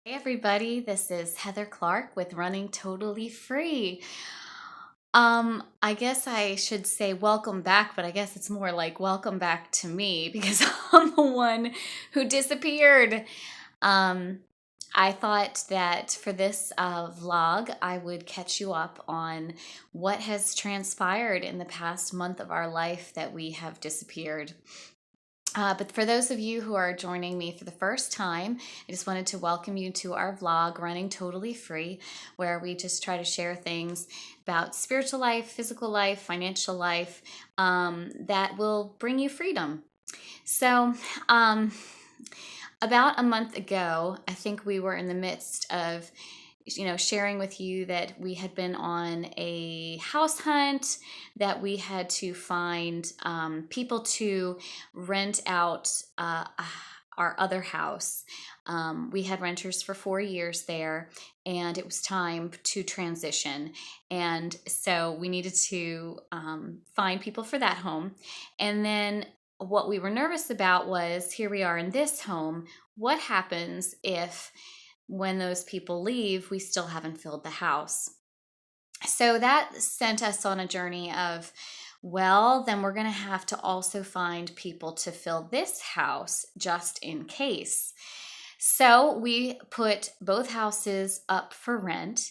Hey everybody, this is Heather Clark with Running Totally Free. I guess I should say welcome back, but I guess it's more like welcome back to me because I'm the one who disappeared. Um, I thought that for this vlog, I would catch you up on what has transpired in the past month of our life that we have disappeared. But for those of you who are joining me for the first time, I just wanted to welcome you to our vlog, Running Totally Free, where we just try to share things about spiritual life, physical life, financial life that will bring you freedom. So, um, about a month ago, I think we were in the midst of sharing with you that we had been on a house hunt, that we had to find people to rent out our other house. We had renters for 4 years there, and it was time to transition. And so we needed to find people for that home. And then what we were nervous about was here we are in this home. What happens if when those people leave, we still haven't filled the house? So that sent us on a journey of, well, then we're going to have to also find people to fill this house just in case. So we put both houses up for rent.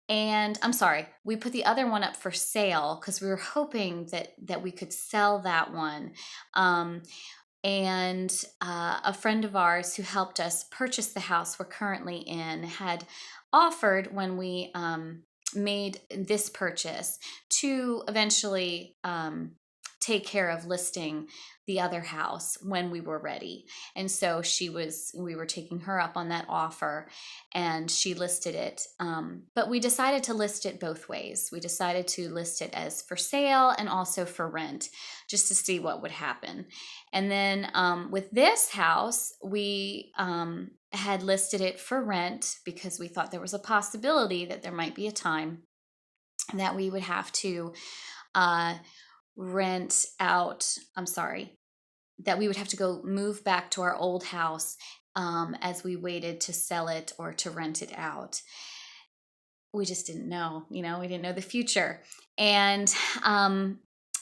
And I'm sorry, we put the other one up for sale because we were hoping that we could sell that one. Um, and a friend of ours who helped us purchase the house we're currently in had offered when we made this purchase to eventually take care of listing the other house when we were ready. And so we were taking her up on that offer, and she listed it. But we decided to list it both ways. We decided to list it as for sale and also for rent, just to see what would happen. And then with this house, we had listed it for rent because we thought there was a possibility that there might be a time that we would have to uh, rent out. I'm sorry, that we would have to go move back to our old house as we waited to sell it or to rent it out. We just didn't know, we didn't know the future. And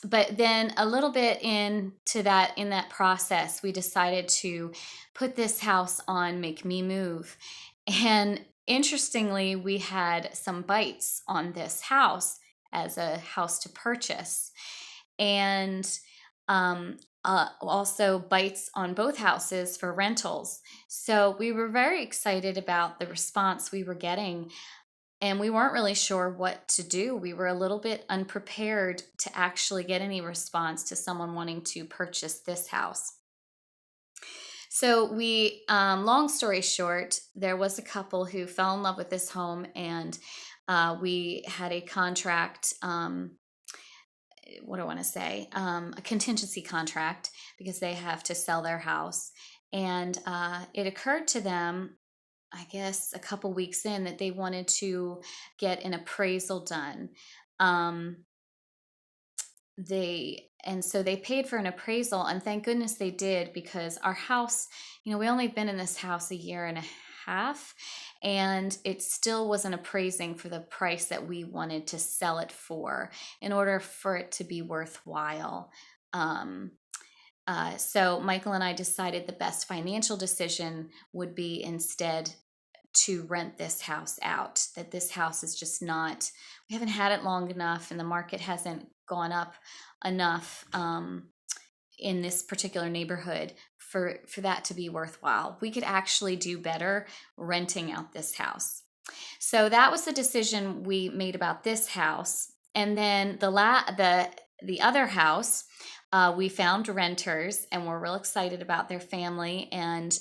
but then a little bit into that in that process, we decided to put this house on Make Me Move. And interestingly, we had some bites on this house as a house to purchase, and also bites on both houses for rentals. So we were very excited about the response we were getting, and we weren't really sure what to do. We were a little bit unprepared to actually get any response to someone wanting to purchase this house. So long story short, there was a couple who fell in love with this home, and we had a contract. What do I want to say? A contingency contract, because they have to sell their house. And it occurred to them, I guess, a couple weeks in, that they wanted to get an appraisal done. Um, and so they paid for an appraisal, and thank goodness they did, because our house, we only been in this house a year and a half, and it still wasn't appraising for the price that we wanted to sell it for in order for it to be worthwhile. Um, so Michael and I decided the best financial decision would be instead to rent this house out, that this house is just not, we haven't had it long enough, and the market hasn't gone up enough in this particular neighborhood for that to be worthwhile. We could actually do better renting out this house. So that was the decision we made about this house. And then the other house, we found renters, and we're real excited about their family, and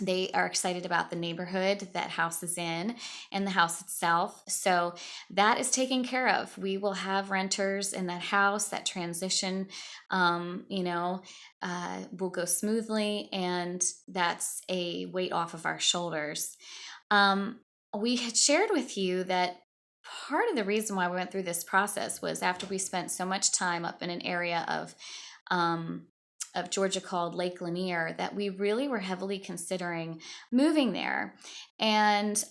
they are excited about the neighborhood that house is in and the house itself. So that is taken care of. We will have renters in that house. That transition, will go smoothly, and that's a weight off of our shoulders. Um, we had shared with you that part of the reason why we went through this process was after we spent so much time up in an area of of Georgia called Lake Lanier that we really were heavily considering moving there. And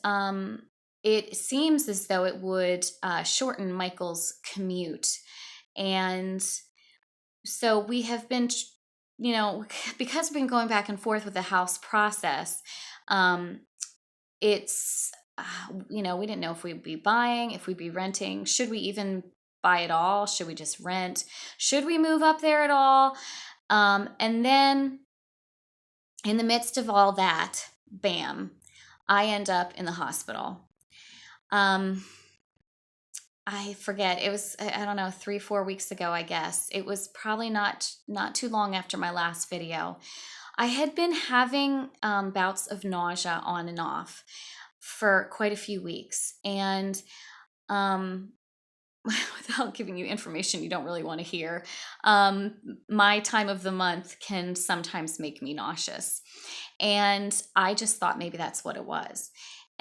it seems as though it would shorten Michael's commute. And so we have been, because we've been going back and forth with the house process, um, it's, we didn't know if we'd be buying, if we'd be renting. Should we even buy it all? Should we just rent? Should we move up there at all? And then in the midst of all that, bam, I end up in the hospital. I forget, it was, I don't know, 3, 4 weeks ago, I guess. It was probably not too long after my last video. I had been having bouts of nausea on and off for quite a few weeks. And without giving you information you don't really want to hear, my time of the month can sometimes make me nauseous. And I just thought maybe that's what it was.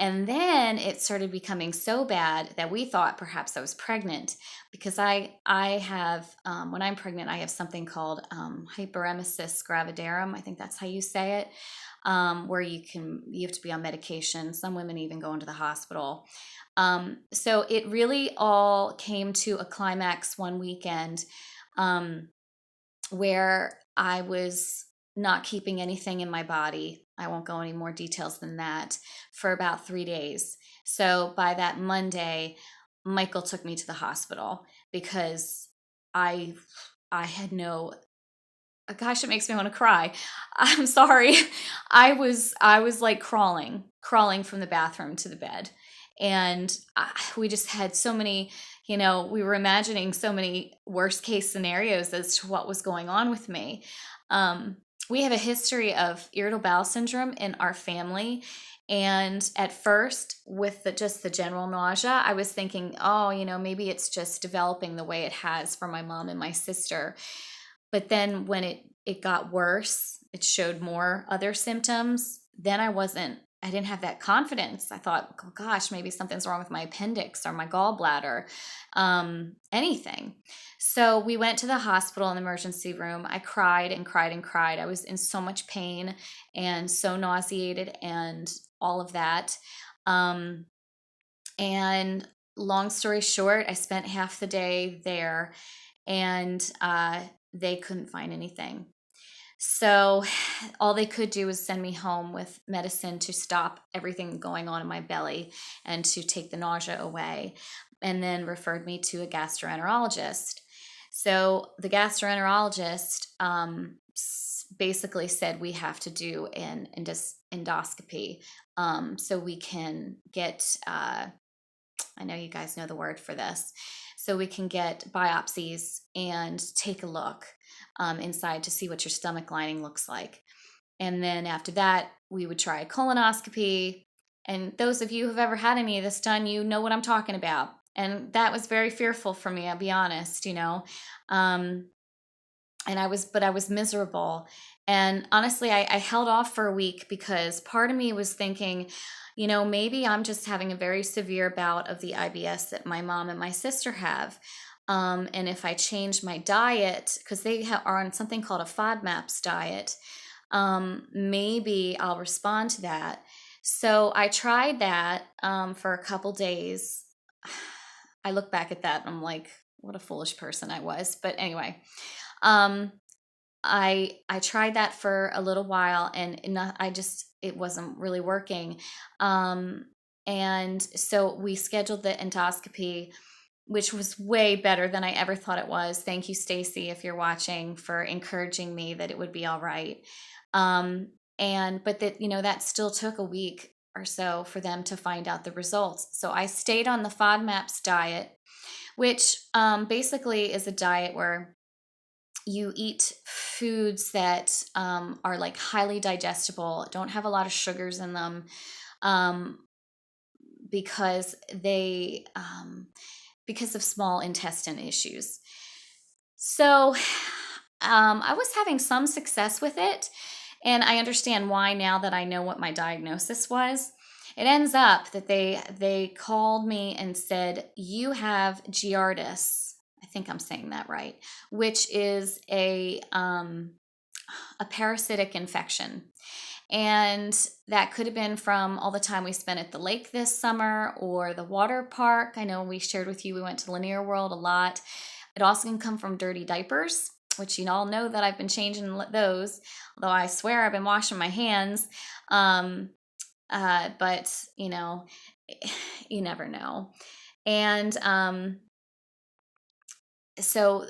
And then it started becoming so bad that we thought perhaps I was pregnant, because I have, when I'm pregnant, I have something called hyperemesis gravidarum. I think that's how you say it, where you have to be on medication. Some women even go into the hospital. So it really all came to a climax one weekend, where I was not keeping anything in my body. I won't go any more details than that, for about 3 days. So by that Monday, Michael took me to the hospital because I had no, gosh, it makes me want to cry. I'm sorry. I was like crawling from the bathroom to the bed. And we just had so many, we were imagining so many worst case scenarios as to what was going on with me. We have a history of irritable bowel syndrome in our family. And at first, with just the general nausea, I was thinking, oh, maybe it's just developing the way it has for my mom and my sister. But then when it got worse, it showed more other symptoms. Then I didn't have that confidence. I thought, oh, gosh, maybe something's wrong with my appendix or my gallbladder, anything. So we went to the hospital in the emergency room. I cried and cried and cried. I was in so much pain and so nauseated and all of that. And long story short, I spent half the day there, and they couldn't find anything. So all they could do was send me home with medicine to stop everything going on in my belly and to take the nausea away, and then referred me to a gastroenterologist. So the gastroenterologist basically said we have to do an endoscopy, so we can get, I know you guys know the word for this, so we can get biopsies and take a look inside to see what your stomach lining looks like. And then after that, we would try a colonoscopy. And those of you who've ever had any of this done, you know what I'm talking about. And that was very fearful for me, I'll be honest, and I was miserable. And honestly, I held off for a week because part of me was thinking, maybe I'm just having a very severe bout of the IBS that my mom and my sister have. And if I change my diet, because they are on something called a FODMAPs diet, maybe I'll respond to that. So I tried that for a couple days. I look back at that and I'm like, what a foolish person I was. But anyway, I tried that for a little while, and it wasn't really working. And so we scheduled the endoscopy, which was way better than I ever thought it was. Thank you, Stacy, if you're watching, for encouraging me that it would be all right. But that still took a week or so for them to find out the results. So I stayed on the FODMAPs diet, which basically is a diet where you eat foods that are like highly digestible, don't have a lot of sugars in them, because of small intestine issues. So I was having some success with it, and I understand why now that I know what my diagnosis was. It ends up that they called me and said, you have Giardiasis. I think I'm saying that right, which is a a parasitic infection. And that could have been from all the time we spent at the lake this summer or the water park. I know we shared with you we went to Lanier World a lot. It also can come from dirty diapers, which you all know that I've been changing those, although I swear I've been washing my hands. Um, but, you never know. And so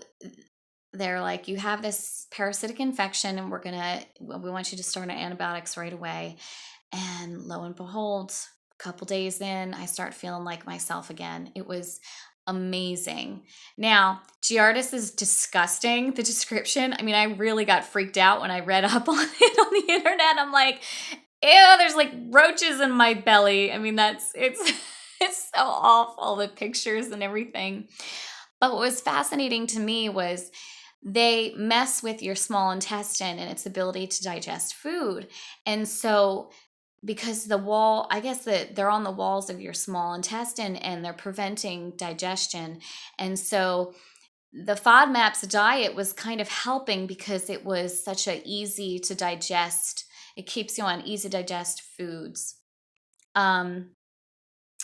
they're like, you have this parasitic infection and we want you to start on antibiotics right away. And lo and behold, a couple days in, I start feeling like myself again. It was amazing. Now, Giardis is disgusting, the description. I mean, I really got freaked out when I read up on it on the internet. I'm like, ew, there's like roaches in my belly. I mean, it's it's so awful, the pictures and everything. But what was fascinating to me was they mess with your small intestine and its ability to digest food. And so because I guess that they're on the walls of your small intestine and they're preventing digestion. And so the FODMAPs diet was kind of helping because it was such a easy to digest. It keeps you on easy to digest foods.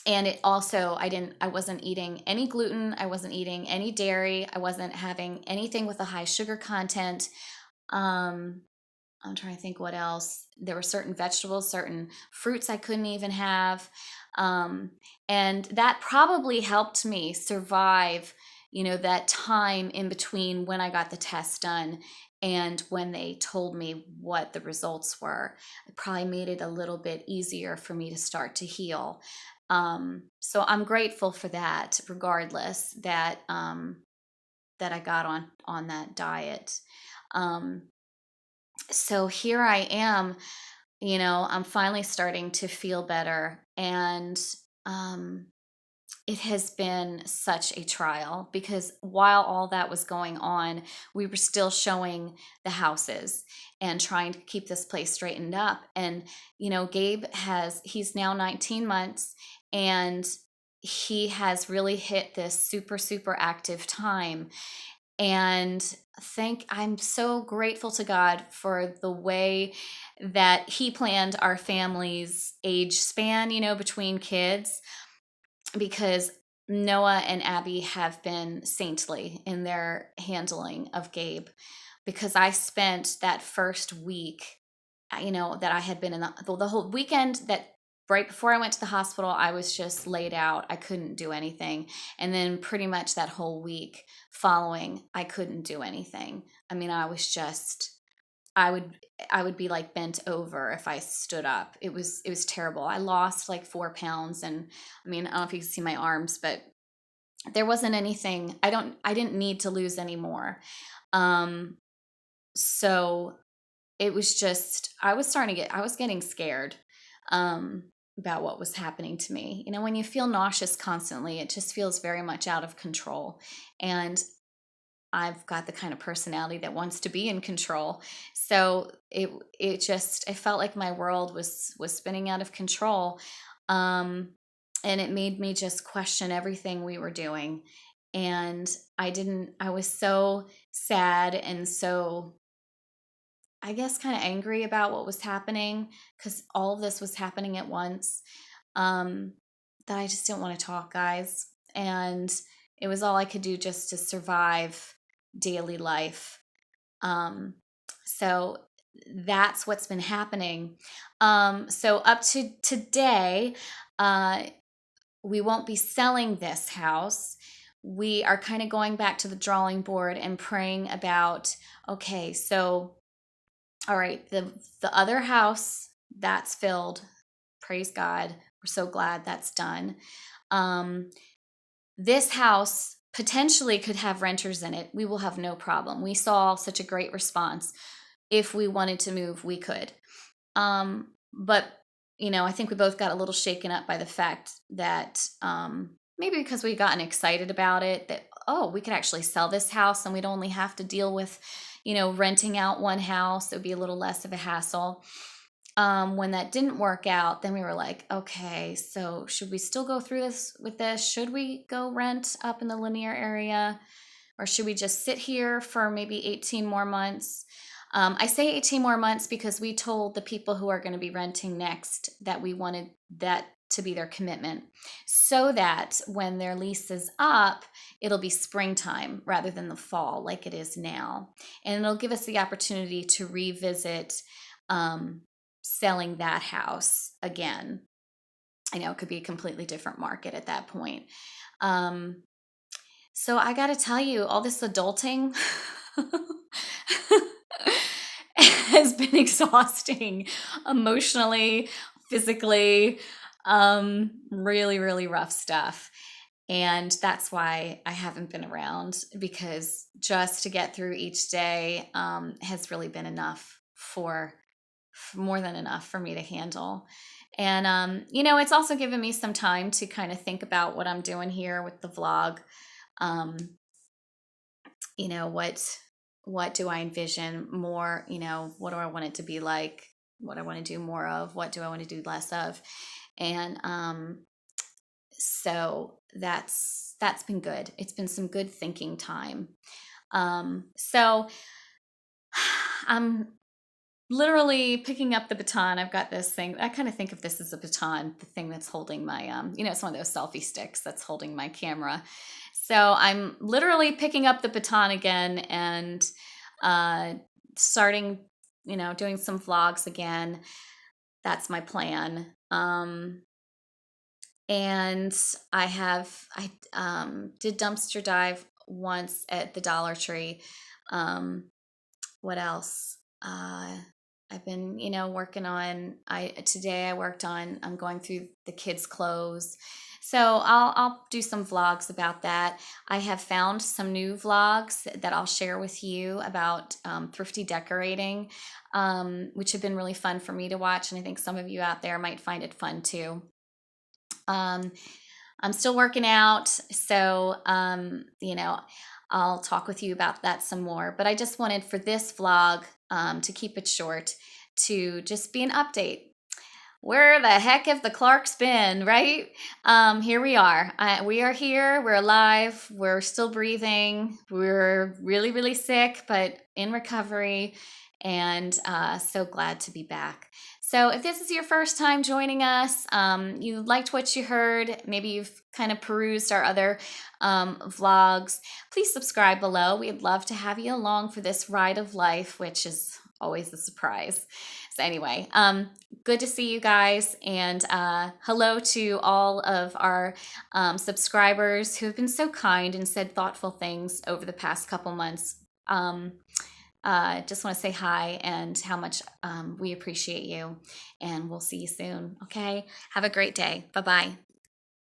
And it also, I wasn't eating any gluten. I wasn't eating any dairy. I wasn't having anything with a high sugar content. Um, I'm trying to think what else. There were certain vegetables, certain fruits I couldn't even have. And that probably helped me survive, that time in between when I got the test done and when they told me what the results were. It probably made it a little bit easier for me to start to heal. So I'm grateful for that, regardless that I got on that diet. So here I am, I'm finally starting to feel better, and it has been such a trial because while all that was going on, we were still showing the houses and trying to keep this place straightened up. And, Gabe he's now 19 months and he has really hit this super, super active time. And I'm so grateful to God for the way that he planned our family's age span, between kids, because Noah and Abby have been saintly in their handling of Gabe. Because I spent that first week, that I had been in the whole weekend, that right before I went to the hospital, I was just laid out. I couldn't do anything. And then pretty much that whole week following, I couldn't do anything. I mean, I would be like bent over if I stood up. It was terrible. I lost like 4 pounds, and I mean, I don't know if you can see my arms, but there wasn't anything. I didn't need to lose any more. So it was just, I was getting scared about what was happening to me. When you feel nauseous constantly, it just feels very much out of control. And I've got the kind of personality that wants to be in control. So it felt like my world was spinning out of control. And it made me just question everything we were doing. And I was so sad and so, I guess, kind of angry about what was happening because all of this was happening at once, that I just didn't want to talk, guys. And it was all I could do just to survive daily life. So that's what's been happening. So up to today, we won't be selling this house. We are kind of going back to the drawing board and praying about, okay, so all right, the other house that's filled. Praise God. We're so glad that's done. This house potentially could have renters in it. We will have no problem. We saw such a great response. If we wanted to move, we could. But I think we both got a little shaken up by the fact that maybe because we gotten excited about it, that, oh, we could actually sell this house and we'd only have to deal with, renting out one house. It would be a little less of a hassle. When that didn't work out, then we were like, okay, so should we still go through with this? Should we go rent up in the Lanier area? Or should we just sit here for maybe 18 more months? I say 18 more months because we told the people who are going to be renting next that we wanted that to be their commitment, so that when their lease is up, it'll be springtime rather than the fall like it is now. And it'll give us the opportunity to revisit um, selling that house again. I know it could be a completely different market at that point. Um, so I got to tell you, all this adulting has been exhausting emotionally, physically, really, really rough stuff. And that's why I haven't been around, because just to get through each day has really been enough for more than enough for me to handle. And, it's also given me some time to kind of think about what I'm doing here with the vlog. Um, you know, what do I envision more? What do I want it to be like? What I want to do more of? What do I want to do less of? And so that's been good. It's been some good thinking time. So I'm literally picking up the baton. I've got this thing. I kind of think of this as a baton, the thing that's holding my, it's one of those selfie sticks that's holding my camera. So I'm literally picking up the baton again and starting, doing some vlogs again. That's my plan. And I did dumpster dive once at the Dollar Tree. What else? I've been, working on, today I worked on, I'm going through the kids' clothes. So I'll do some vlogs about that. I have found some new vlogs that I'll share with you about thrifty decorating, which have been really fun for me to watch. And I think some of you out there might find it fun too. I'm still working out, so I'll talk with you about that some more. But I just wanted for this vlog, to keep it short, to just be an update. Where the heck have the Clarks been, right? Here we are. We are here. We're alive. We're still breathing. We're really, really sick, but in recovery, and so glad to be back. So if this is your first time joining us, you liked what you heard, maybe you've kind of perused our other vlogs, please subscribe below. We'd love to have you along for this ride of life, which is always a surprise. So anyway, good to see you guys, and hello to all of our subscribers who have been so kind and said thoughtful things over the past couple months. Just want to say hi and how much we appreciate you, and we'll see you soon. Okay, have a great day. Bye-bye.